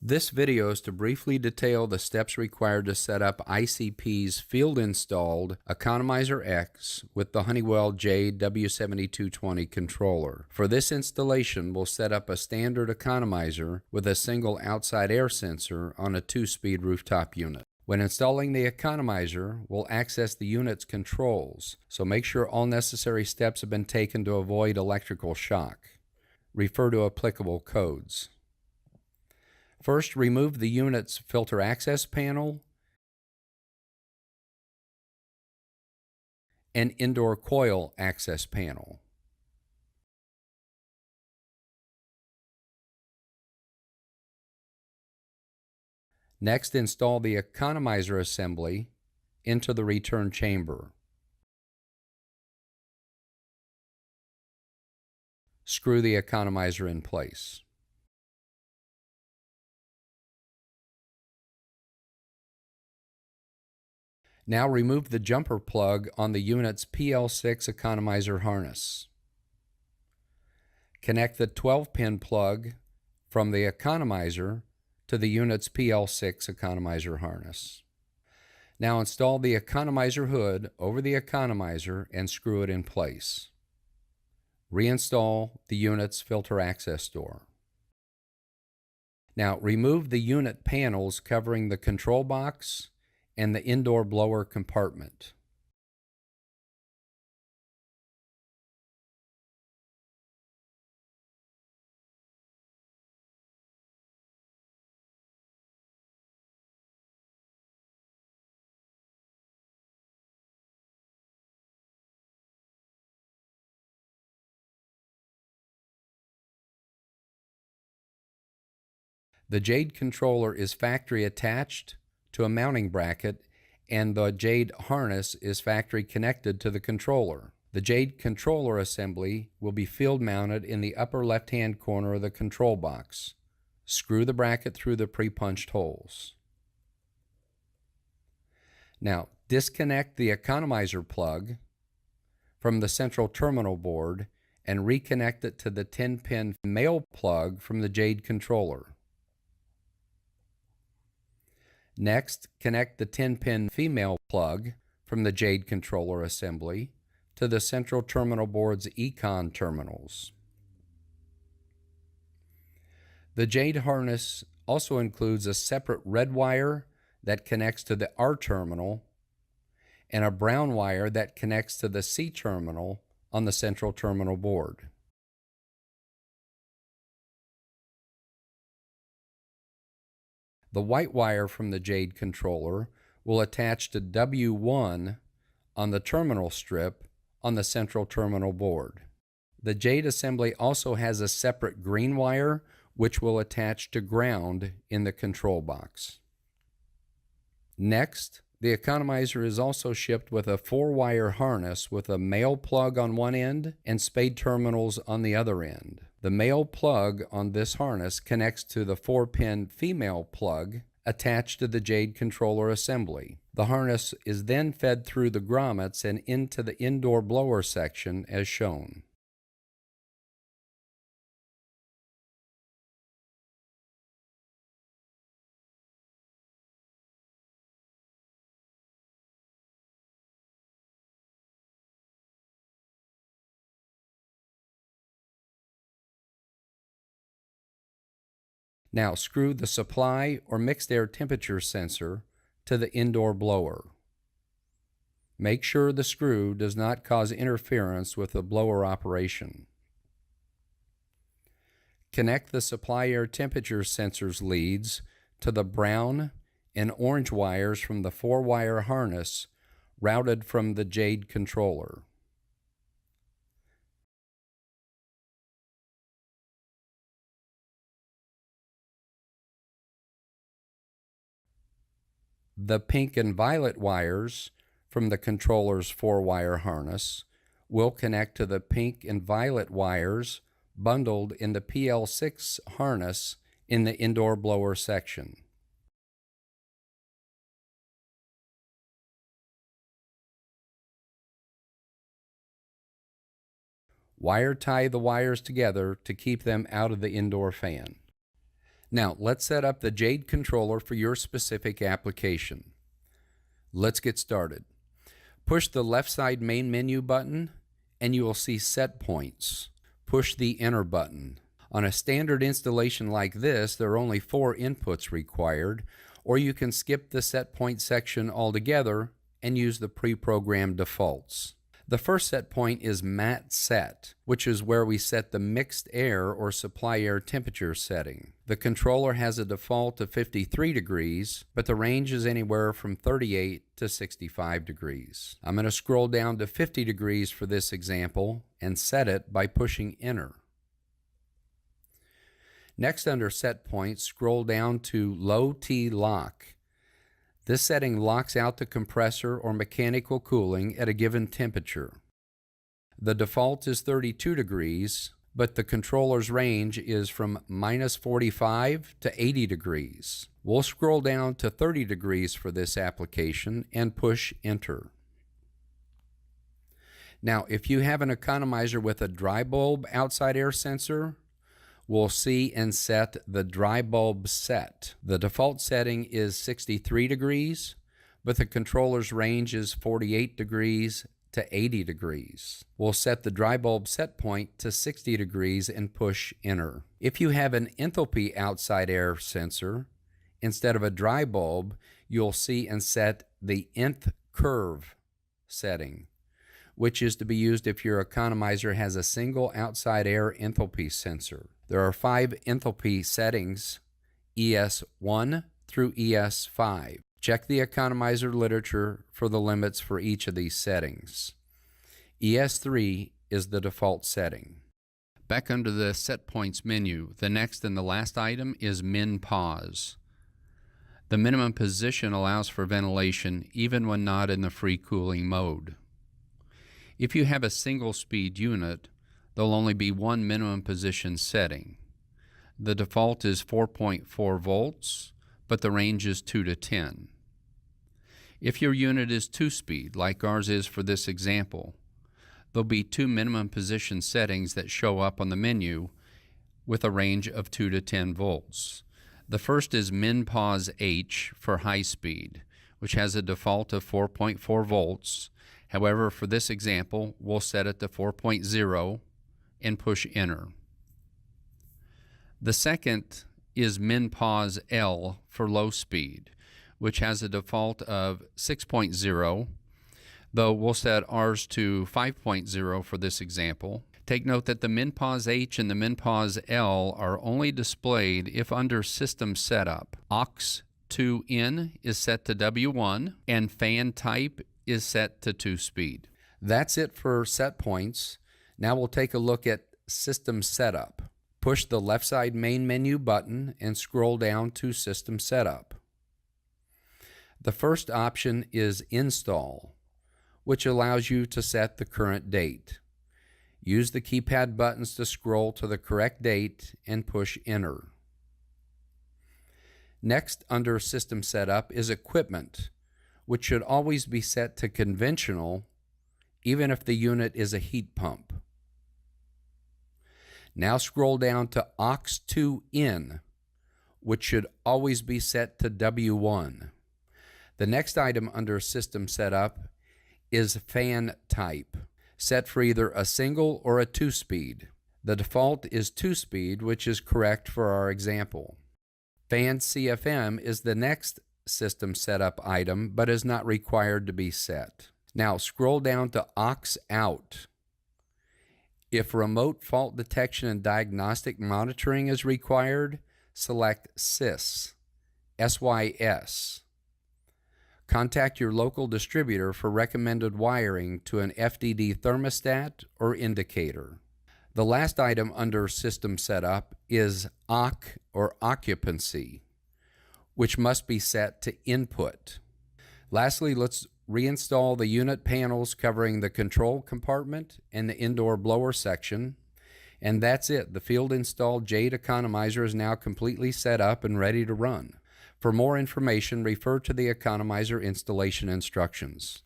This video is to briefly detail the steps required to set up ICP's field-installed Economizer X with the Honeywell JADE W7220 controller. For this installation, we'll set up a standard economizer with a single outside air sensor on a 2-speed rooftop unit. When installing the economizer, we'll access the unit's controls, so make sure all necessary steps have been taken to avoid electrical shock. Refer to applicable codes. First, remove the unit's filter access panel and indoor coil access panel. Next, install the economizer assembly into the return chamber. Screw the economizer in place. Now remove the jumper plug on the unit's PL6 economizer harness. Connect the 12-pin plug from the economizer to the unit's PL6 economizer harness. Now install the economizer hood over the economizer and screw it in place. Reinstall the unit's filter access door. Now remove the unit panels covering the control box and the indoor blower compartment. The JADE controller is factory attached to a mounting bracket, and the JADE harness is factory connected to the controller. The JADE controller assembly will be field mounted in the upper left-hand corner of the control box. Screw the bracket through the pre-punched holes. Now, disconnect the economizer plug from the central terminal board and reconnect it to the 10-pin male plug from the JADE controller. Next, connect the 10-pin female plug from the JADE controller assembly to the central terminal board's Econ terminals. The JADE harness also includes a separate red wire that connects to the R terminal and a brown wire that connects to the C terminal on the central terminal board. The white wire from the JADE controller will attach to W1 on the terminal strip on the central terminal board. The JADE assembly also has a separate green wire which will attach to ground in the control box. Next, the economizer is also shipped with a 4-wire harness with a male plug on one end and spade terminals on the other end. The male plug on this harness connects to the 4-pin female plug attached to the JADE controller assembly. The harness is then fed through the grommets and into the indoor blower section as shown. Now screw the supply or mixed air temperature sensor to the indoor blower. Make sure the screw does not cause interference with the blower operation. Connect the supply air temperature sensor's leads to the brown and orange wires from the 4-wire harness routed from the JADE controller. The pink and violet wires from the controller's 4-wire harness will connect to the pink and violet wires bundled in the PL6 harness in the indoor blower section. Wire tie the wires together to keep them out of the indoor fan. Now, let's set up the JADE controller for your specific application. Let's get started. Push the left side main menu button and you will see Set Points. Push the Enter button. On a standard installation like this, there are only 4 inputs required, or you can skip the Set Point section altogether and use the pre-programmed defaults. The first set point is Mat Set, which is where we set the mixed air or supply air temperature setting. The controller has a default of 53 degrees, but the range is anywhere from 38 to 65 degrees. I'm going to scroll down to 50 degrees for this example and set it by pushing Enter. Next, under Set Points, scroll down to Low T Lock. This setting locks out the compressor or mechanical cooling at a given temperature. The default is 32 degrees, but the controller's range is from -45 to 80 degrees. We'll scroll down to 30 degrees for this application and push Enter. Now, if you have an economizer with a dry bulb outside air sensor, we'll see and set the dry bulb set. The default setting is 63 degrees, but the controller's range is 48 degrees to 80 degrees. We'll set the dry bulb set point to 60 degrees and push Enter. If you have an enthalpy outside air sensor, instead of a dry bulb, you'll see and set the nth curve setting, which is to be used if your economizer has a single outside air enthalpy sensor. There are 5 enthalpy settings, ES1 through ES5. Check the economizer literature for the limits for each of these settings. ES3 is the default setting. Back under the Set Points menu, the next and the last item is Min Pause. The minimum position allows for ventilation even when not in the free cooling mode. If you have a single speed unit, there'll only be one minimum position setting. The default is 4.4 volts, but the range is 2 to 10. If your unit is 2-speed, like ours is for this example, there'll be 2 minimum position settings that show up on the menu with a range of 2 to 10 volts. The first is Min Pause H for high speed, which has a default of 4.4 volts. However, for this example, we'll set it to 4.0 and push Enter. The second is Min Pause L for low speed, which has a default of 6.0, though we'll set ours to 5.0 for this example. Take note that the Min Pause H and the Min Pause L are only displayed if under System Setup. aux2 in is set to W1 and fan type is set to 2-speed. That's it for set points. Now we'll take a look at System Setup. Push the left side main menu button and scroll down to System Setup. The first option is Install, which allows you to set the current date. Use the keypad buttons to scroll to the correct date and push Enter. Next, under System Setup is Equipment, which should always be set to conventional, even if the unit is a heat pump. Now scroll down to aux2 in, which should always be set to W1. The next item under System Setup is Fan Type, set for either a single or a 2-speed. The default is 2-speed, which is correct for our example. Fan CFM is the next System Setup item, but is not required to be set. Now scroll down to aux out. If remote fault detection and diagnostic monitoring is required, select SYS, SYS. Contact your local distributor for recommended wiring to an FDD thermostat or indicator. The last item under System Setup is OCC or occupancy, which must be set to input. Lastly, let's reinstall the unit panels covering the control compartment and the indoor blower section. And that's it. The field installed JADE Economizer is now completely set up and ready to run. For more information, refer to the Economizer installation instructions.